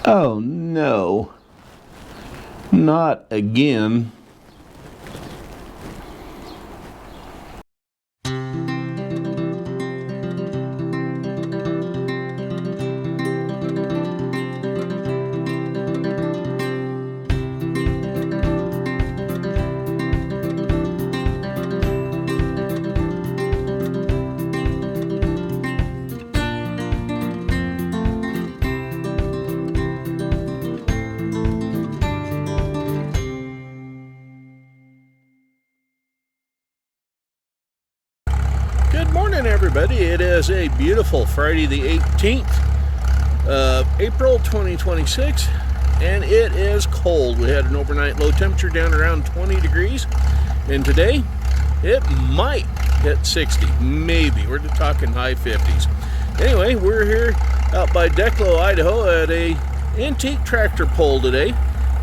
Oh no, not again. Good morning, everybody. It is a beautiful Friday the 18th of April 2026, and it is cold. We had an overnight low temperature down around 20 degrees, and today it might hit 60, maybe. We're talking high 50s. Anyway, we're here out by Day-EDGE&TA, Idaho at a antique tractor pull today,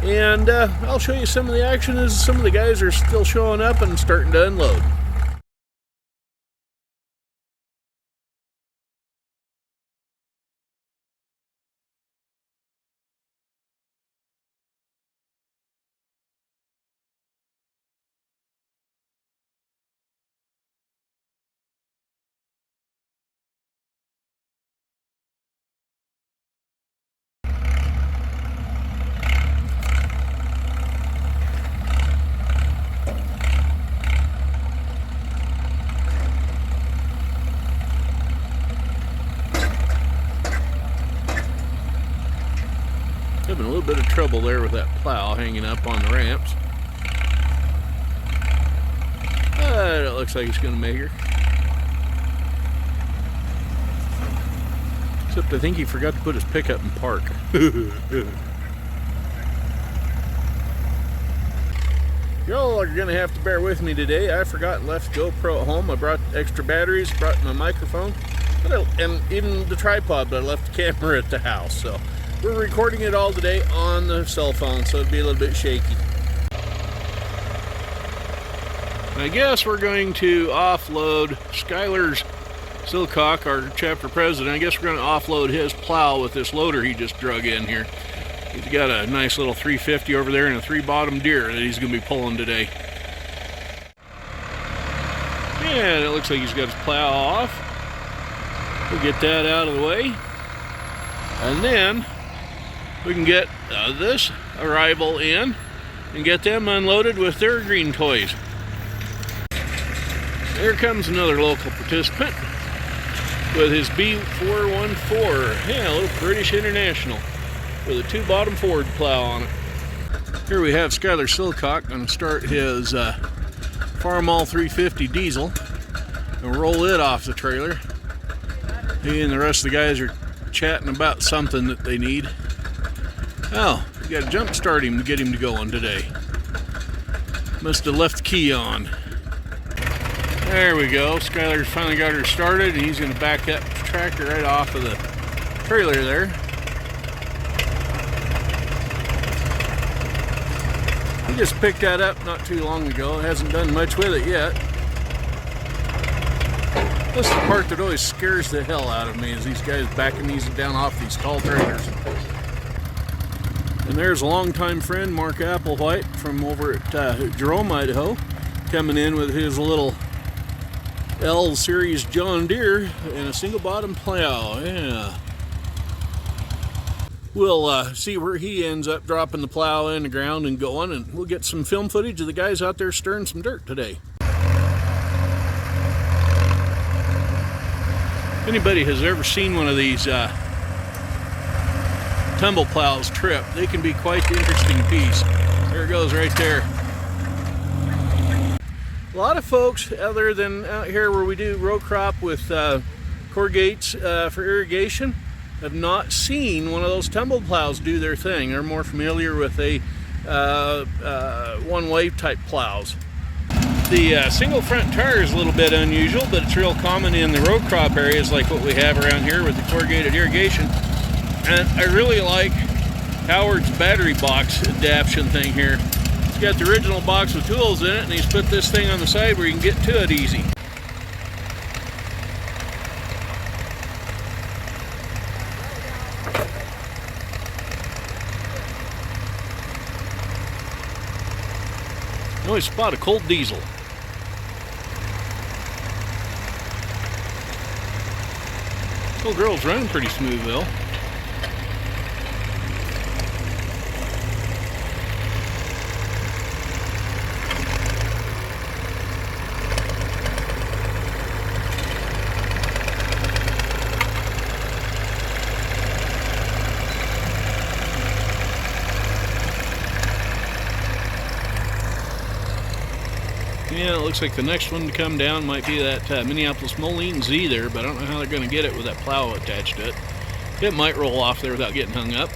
and I'll show you some of the action as some of the guys are still showing up and starting to unload. Having a little bit of trouble there with that plow hanging up on the ramps. It looks like it's going to make her. Except I think he forgot to put his pickup in park. Y'all are going to have to bear with me today. I forgot and left GoPro at home. I brought extra batteries, brought my microphone, and even the tripod, but I left the camera at the house. So we're recording it all today on the cell phone, so it'll be a little bit shaky. I guess we're going to offload Skylar's Silcock, our chapter president. I guess we're going to offload his plow with this loader he just drug in here. He's got a nice little 350 over there and a 3-bottom deer that he's going to be pulling today. And it looks like he's got his plow off. We'll get that out of the way. And then we can get this arrival in and get them unloaded with their green toys. There comes another local participant with his B414. Yeah, a little British International with a 2-bottom Ford plow on it. Here we have Skylar Silcock going to start his Farmall 350 diesel and roll it off the trailer. He and the rest of the guys are chatting about something that they need. Oh, you got to jump start him to get him to going today. Must have left the key on. There we go. Skylar's finally got her started, and he's going to back that tractor right off of the trailer there. He just picked that up not too long ago. Hasn't done much with it yet. This is the part that always scares the hell out of me, is these guys backing these down off these tall trailers. And there's a longtime friend, Mark Applewhite, from over at Jerome, Idaho, coming in with his little L series John Deere and a single bottom plow. Yeah. We'll see where he ends up dropping the plow in the ground and going, and we'll get some film footage of the guys out there stirring some dirt today. If anybody has ever seen one of these tumble plows trip, they can be quite the interesting piece. There it goes right there. A lot of folks, other than out here where we do row crop with corrugates for irrigation, have not seen one of those tumble plows do their thing. They're more familiar with a one-way type plows. The single front tire is a little bit unusual, but it's real common in the row crop areas like what we have around here with the corrugated irrigation. And I really like Howard's battery box adaptation thing here. He's got the original box with tools in it, and he's put this thing on the side where you can get to it easy. Oh, I spot a cold diesel. Little girl's running pretty smooth though. Yeah, it looks like the next one to come down might be that Minneapolis Moline Z there, but I don't know how they're going to get it with that plow attached to it. It might roll off there without getting hung up.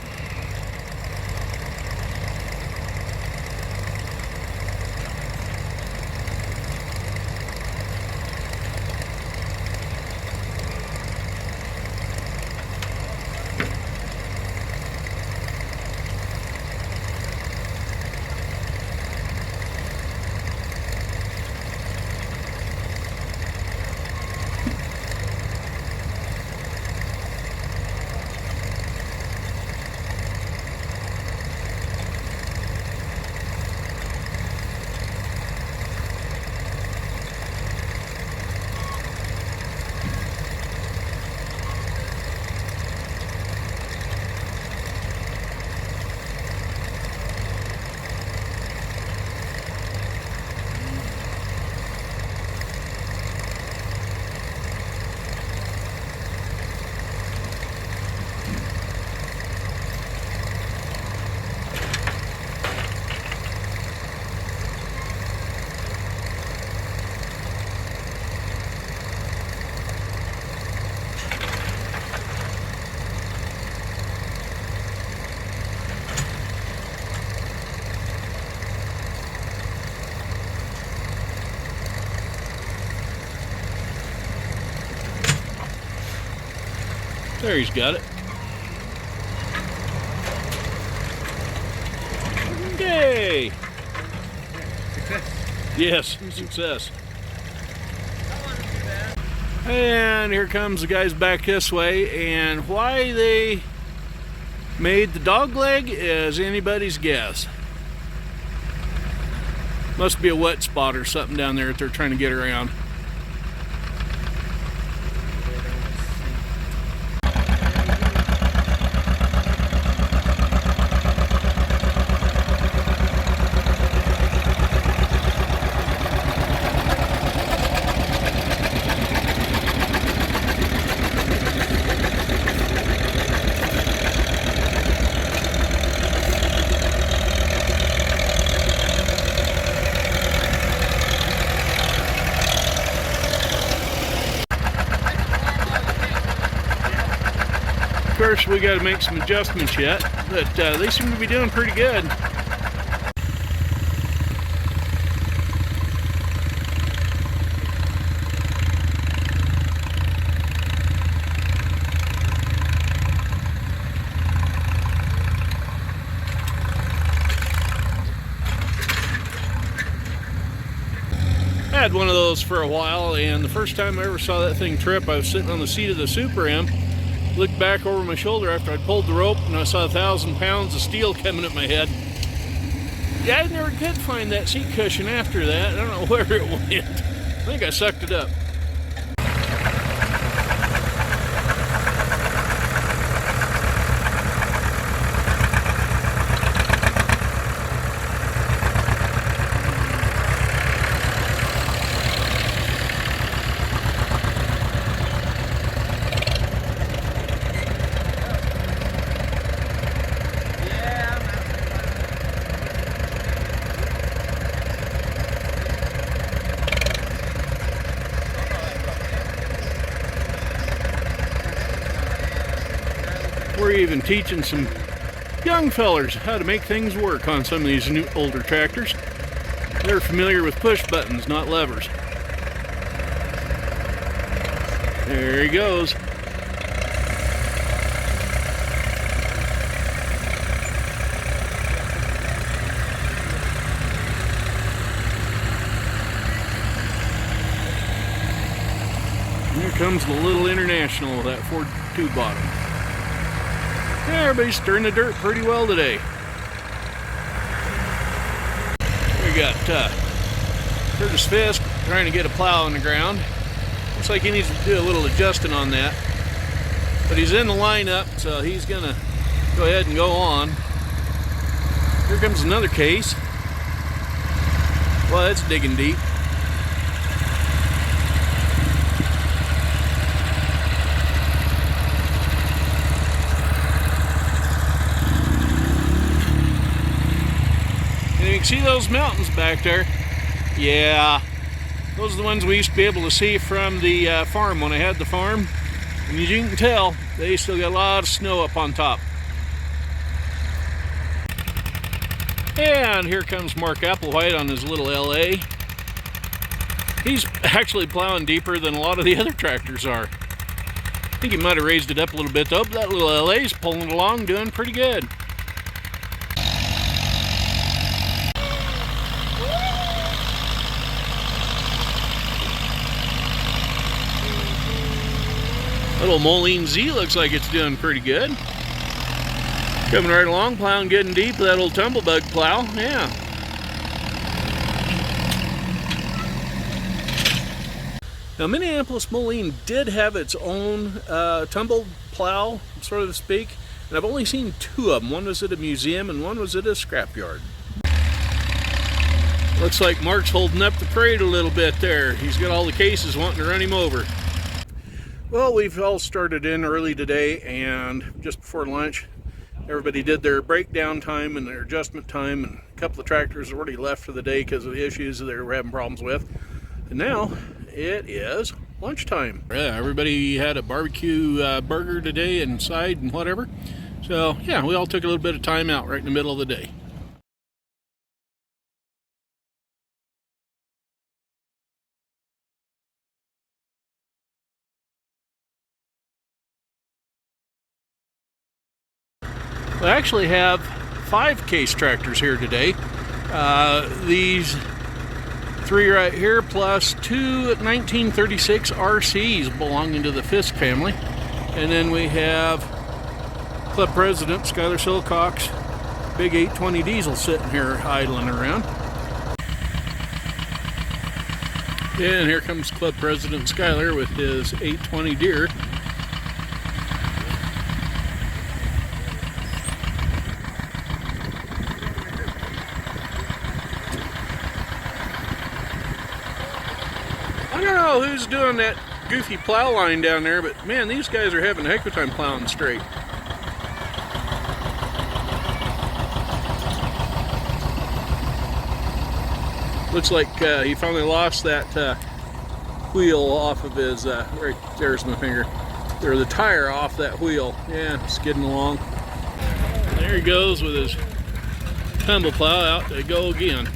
There, he's got it. Yay! Success. Yes, success. And here comes the guys back this way, and why they made the dog leg is anybody's guess. Must be a wet spot or something down there that they're trying to get around. Of course, we got to make some adjustments yet, but they seem to be doing pretty good. I had one of those for a while, and the first time I ever saw that thing trip, I was sitting on the seat of the Super M, looked back over my shoulder after I'd pulled the rope, and I saw 1,000 pounds of steel coming at my head. Yeah, I never could find that seat cushion after that. I don't know where it went. I think I sucked it up. We're even teaching some young fellers how to make things work on some of these new older tractors. They're familiar with push buttons, not levers. There he goes. Here comes the little International with that Ford 2 bottom. Yeah, everybody's stirring the dirt pretty well today. We got Curtis Fisk trying to get a plow on the ground. Looks like he needs to do a little adjusting on that. But he's in the lineup, so he's gonna go ahead and go on. Here comes another case. Well, that's digging deep. And you can see those mountains back there. Yeah, those are the ones we used to be able to see from the farm when I had the farm. And as you can tell, they still got a lot of snow up on top. And here comes Mark Applewhite on his little LA. He's actually plowing deeper than a lot of the other tractors are. I think he might have raised it up a little bit though, but that little LA's pulling along, doing pretty good. Little Moline Z looks like it's doing pretty good. Coming right along, plowing, getting deep with that old tumblebug plow. Yeah. Now, Minneapolis Moline did have its own tumble plow, so to speak, and I've only seen two of them. One was at a museum and one was at a scrapyard. Looks like Mark's holding up the parade a little bit there. He's got all the cases wanting to run him over. Well, we've all started in early today, and just before lunch, everybody did their breakdown time and their adjustment time, and a couple of tractors already left for the day because of the issues that they were having problems with. And now it is lunchtime. Yeah, everybody had a barbecue burger today inside and whatever. So yeah, we all took a little bit of time out right in the middle of the day. We actually have 5 case tractors here today. These 3 right here, plus 2 1936 RCs belonging to the Fisk family. And then we have Club President Skylar Silcock's big 820 diesel sitting here idling around. And here comes Club President Skylar with his 820 Deer. I don't know who's doing that goofy plow line down there, but man, these guys are having a heck of a time plowing straight. Looks like he finally lost that wheel off of his, right there's my finger, or the tire off that wheel. Yeah, skidding along. There he goes with his tumble plow, out to go again.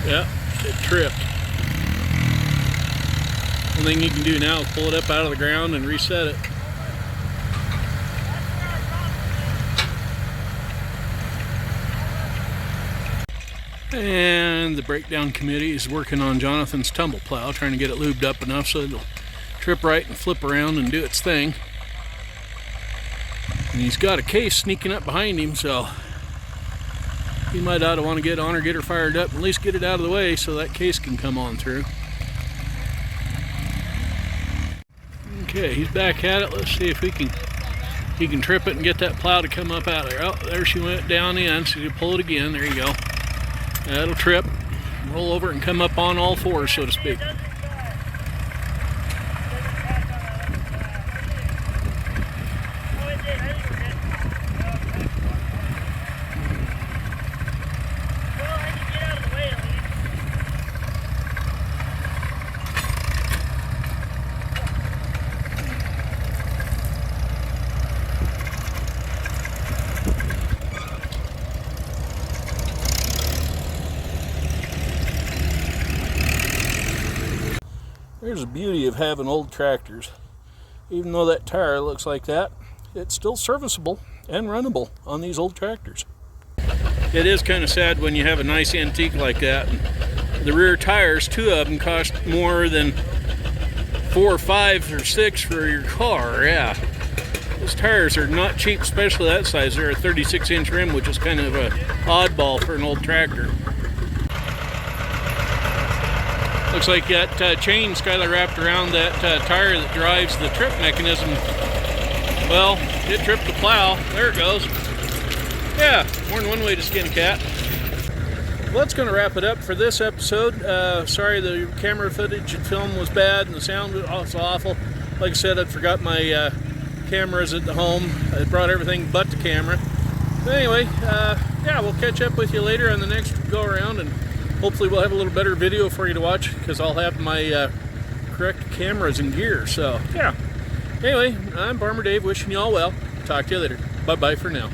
Yep, it tripped. One thing you can do now is pull it up out of the ground and reset it. And the breakdown committee is working on Jonathan's tumble plow, trying to get it lubed up enough so it'll trip right and flip around and do its thing. And he's got a case sneaking up behind him, so he might ought to want to get on or get her fired up, at least get it out of the way so that case can come on through. Okay, he's back at it. Let's see if he can trip it and get that plow to come up out of there. Oh, there she went down in, so you pull it again. There you go. That'll trip, roll over and come up on all fours, so to speak. There's the beauty of having old tractors. Even though that tire looks like that, it's still serviceable and runnable on these old tractors. It is kind of sad when you have a nice antique like that. The rear tires, 2 of them, cost more than 4 or 5 or 6 for your car. Yeah, those tires are not cheap, especially that size. They're a 36-inch rim, which is kind of a oddball for an old tractor. Looks like that chain Skylar wrapped around that tire that drives the trip mechanism. Well, it tripped the plow. There it goes. Yeah, more than one way to skin a cat. Well, that's going to wrap it up for this episode. Sorry the camera footage and film was bad and the sound was awful. Like I said, I'd forgot my cameras at the home. I brought everything but the camera. But anyway, yeah, we'll catch up with you later on the next go around, and hopefully we'll have a little better video for you to watch because I'll have my correct cameras and gear. So, yeah. Anyway, I'm Farmer Dave wishing you all well. Talk to you later. Bye-bye for now.